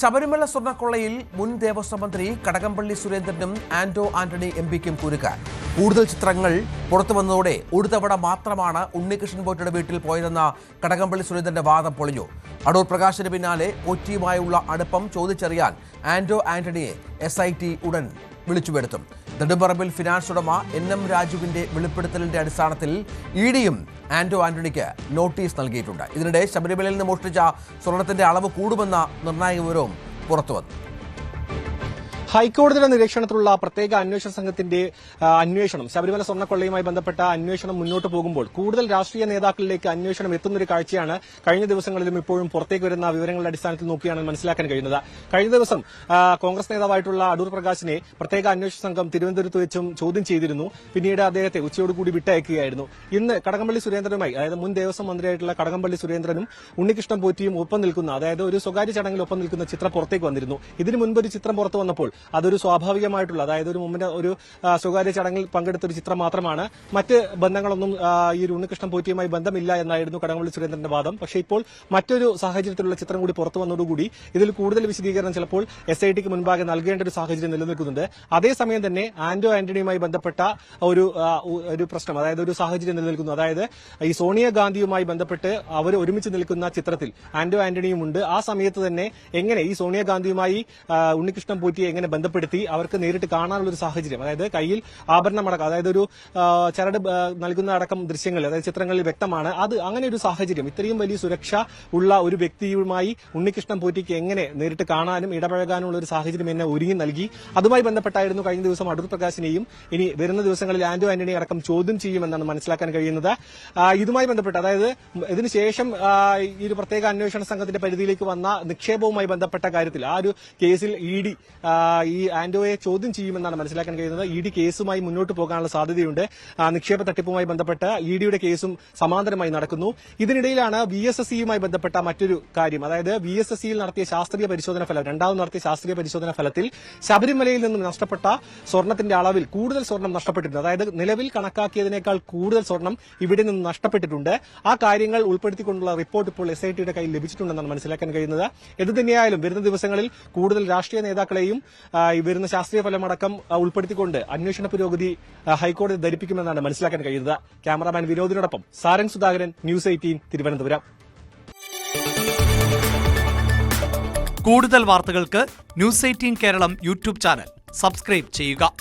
ശബരിമല സ്വർണ്ണക്കൊള്ളയിൽ മുൻ ദേവസ്വം മന്ത്രി കടകംപള്ളി സുരേന്ദ്രനും ആന്റോ ആന്റണി എംപിക്കും കുരുക്ക്. കൂടുതൽ ചിത്രങ്ങൾ പുറത്തുവന്നതോടെ ഒരു തവണ മാത്രമാണ് ഉണ്ണികൃഷ്ണൻ പോറ്റിയുടെ വീട്ടിൽ പോയതെന്ന കടകംപള്ളി സുരേന്ദ്രന്റെ വാദം പൊളിഞ്ഞു. അടൂർ പ്രകാശിന് പിന്നാലെ പോറ്റിയുമായുള്ള അടുപ്പം ചോദിച്ചറിയാൻ ആന്റോ ആന്റണിയെ SIT ഉടൻ വിളിച്ചുവരുത്തും. നെടുമ്പറമ്പിൽ ഫിനാൻസ് ഉടമ NM രാജുവിന്റെ വെളിപ്പെടുത്തലിന്റെ അടിസ്ഥാനത്തിൽ EDയും ആന്റോ ആന്റണിക്ക് നോട്ടീസ് നൽകിയിട്ടുണ്ട്. ഇതിനിടെ ശബരിമലയിൽ നിന്ന് മോഷ്ടിച്ച സ്വർണത്തിന്റെ അളവ് കൂടുമെന്ന നിർണായക വിവരവും പുറത്തുവന്നു. ഹൈക്കോടതിയുടെ നിരീക്ഷണത്തിലുള്ള പ്രത്യേക അന്വേഷണ സംഘത്തിന്റെ അന്വേഷണം, ശബരിമല സ്വർണ്ണക്കൊള്ളയുമായി ബന്ധപ്പെട്ട അന്വേഷണം മുന്നോട്ട് പോകുമ്പോൾ കൂടുതൽ രാഷ്ട്രീയ നേതാക്കളിലേക്ക് അന്വേഷണം എത്തുന്നൊരു കാഴ്ചയാണ് കഴിഞ്ഞ ദിവസങ്ങളിലും ഇപ്പോഴും പുറത്തേക്ക് വരുന്ന വിവരങ്ങളുടെ അടിസ്ഥാനത്തിൽ നോക്കിയാണ് മനസ്സിലാക്കാൻ കഴിയുന്നത്. കഴിഞ്ഞ ദിവസം കോൺഗ്രസ് നേതാവായിട്ടുള്ള അടൂർ പ്രകാശിനെ പ്രത്യേക അന്വേഷണ സംഘം തിരുവനന്തപുരത്ത് വെച്ചും ചോദ്യം ചെയ്തിരുന്നു. പിന്നീട് അദ്ദേഹത്തെ ഉച്ചയോടുകൂടി വിട്ടയക്കുകയായിരുന്നു. ഇന്ന് കടകംപള്ളി സുരേന്ദ്രനുമായി, അതായത് മുൻ ദേവസ്വം മന്ത്രിയായിട്ടുള്ള കടകംപള്ളി സുരേന്ദ്രനും ഉണ്ണികൃഷ്ണൻ പോറ്റിയും ഒപ്പം നിൽക്കുന്ന, അതായത് ഒരു സ്വകാര്യ ചടങ്ങിൽ ഒപ്പം നിൽക്കുന്ന ചിത്രം പുറത്തേക്ക് വന്നിരുന്നു. ഇതിനു മുൻപ് ഒരു ചിത്രം പുറത്തു വന്നപ്പോൾ അതൊരു സ്വാഭാവികമായിട്ടുള്ള, അതായത് ഒരു മുമ്പിന്റെ ഒരു സ്വകാര്യ ചടങ്ങിൽ പങ്കെടുത്ത ഒരു ചിത്രം മാത്രമാണ്, മറ്റ് ബന്ധങ്ങളൊന്നും ഈ ഒരു ഉണ്ണികൃഷ്ണൻ പോറ്റിയുമായി ബന്ധമില്ല എന്നായിരുന്നു കടകംപള്ളി സുരേന്ദ്രന്റെ വാദം. പക്ഷേ ഇപ്പോൾ മറ്റൊരു സാഹചര്യത്തിലുള്ള ചിത്രം കൂടി പുറത്തു വന്നതോടുകൂടി ഇതിൽ കൂടുതൽ വിശദീകരണം ചിലപ്പോൾ SITക്ക് മുൻപാകെ നൽകേണ്ട ഒരു സാഹചര്യം നിലനിൽക്കുന്നുണ്ട്. അതേസമയം തന്നെ ആന്റോ ആന്റണിയുമായി ബന്ധപ്പെട്ട ഒരു പ്രശ്നം, അതായത് ഒരു സാഹചര്യം നിലനിൽക്കുന്നു. അതായത് ഈ സോണിയാഗാന്ധിയുമായി ബന്ധപ്പെട്ട് അവർ ഒരുമിച്ച് നിൽക്കുന്ന ചിത്രത്തിൽ ആന്റോ ആന്റണിയും ഉണ്ട്. ആ സമയത്ത് തന്നെ എങ്ങനെ ഈ സോണിയാഗാന്ധിയുമായി ഉണ്ണികൃഷ്ണൻ പോറ്റിയെ എങ്ങനെ ബന്ധപ്പെടുത്തി അവർക്ക് നേരിട്ട് കാണാനുള്ള ഒരു സാഹചര്യം, അതായത് കയ്യിൽ ആഭരണമടക്കം, അതായത് ഒരു ചരട് നൽകുന്ന അടക്കം ദൃശ്യങ്ങൾ, അതായത് ചിത്രങ്ങളിൽ വ്യക്തമാണ്. അത് അങ്ങനെ ഒരു സാഹചര്യം, ഇത്രയും വലിയ സുരക്ഷ ഉള്ള ഒരു വ്യക്തിയുമായി ഉണ്ണികൃഷ്ണൻ പോറ്റിക്ക് എങ്ങനെ നേരിട്ട് കാണാനും ഇടപഴകാനുള്ള ഒരു സാഹചര്യം എന്നെ ഒരുങ്ങി നൽകി. അതുമായി ബന്ധപ്പെട്ടായിരുന്നു കഴിഞ്ഞ ദിവസം അടൂർ പ്രകാശിനെയും ഇനി വരുന്ന ദിവസങ്ങളിൽ ആന്റോ ആന്റണി അടക്കം ചോദ്യം ചെയ്യുമെന്നാണ് മനസ്സിലാക്കാൻ കഴിയുന്നത്. ഇതുമായി ബന്ധപ്പെട്ട്, അതായത് ഇതിനുശേഷം ഈ ഒരു പ്രത്യേക അന്വേഷണ സംഘത്തിന്റെ പരിധിയിലേക്ക് വന്ന നിക്ഷേപവുമായി ബന്ധപ്പെട്ട കാര്യത്തിൽ ആ ഒരു കേസിൽ ED ഈ ആന്റോയെ ചോദ്യം ചെയ്യുമെന്നാണ് മനസ്സിലാക്കാൻ കഴിയുന്നത്. ED കേസുമായി മുന്നോട്ട് പോകാനുള്ള സാധ്യതയുണ്ട്. നിക്ഷേപ തട്ടിപ്പുമായി ബന്ധപ്പെട്ട് EDയുടെ കേസും സമാന്തരമായി നടക്കുന്നു. ഇതിനിടയിലാണ് VSSCയുമായി ബന്ധപ്പെട്ട മറ്റൊരു കാര്യം, അതായത് VSSCയിൽ നടത്തിയ ശാസ്ത്രീയ പരിശോധന ഫലം, രണ്ടാമത് നടത്തിയ ശാസ്ത്രീയ പരിശോധന ഫലത്തിൽ ശബരിമലയിൽ നിന്നും നഷ്ടപ്പെട്ട സ്വർണത്തിന്റെ അളവിൽ കൂടുതൽ സ്വർണം നഷ്ടപ്പെട്ടിട്ടുണ്ട്. അതായത് നിലവിൽ കണക്കാക്കിയതിനേക്കാൾ കൂടുതൽ സ്വർണം ഇവിടെ നിന്ന് നഷ്ടപ്പെട്ടിട്ടുണ്ട്. ആ കാര്യങ്ങൾ ഉൾപ്പെടുത്തിക്കൊണ്ടുള്ള റിപ്പോർട്ട് ഇപ്പോൾ SITയുടെ കയ്യിൽ ലഭിച്ചിട്ടുണ്ടെന്നാണ് മനസ്സിലാക്കാൻ കഴിയുന്നത്. എന്തുതന്നെയായാലും വരുന്ന ദിവസങ്ങളിൽ കൂടുതൽ രാഷ്ട്രീയ നേതാക്കളെയും വരുന്ന ശാസ്ത്രീയ ഫലമടക്കം ഉൾപ്പെടുത്തിക്കൊണ്ട് അന്വേഷണ പുരോഗതി ഹൈക്കോടതി ധരിപ്പിക്കുമെന്നാണ് മനസ്സിലാക്കാൻ കഴിയുന്നത്. ക്യാമറാമാൻ വിനോദിനോടൊപ്പം സാരംഗ് സുധാകരൻ, News 18 തിരുവനന്തപുരം. കൂടുതൽ വാർത്തകൾക്ക് News 18 Keralam YouTube channel subscribe ചെയ്യുക.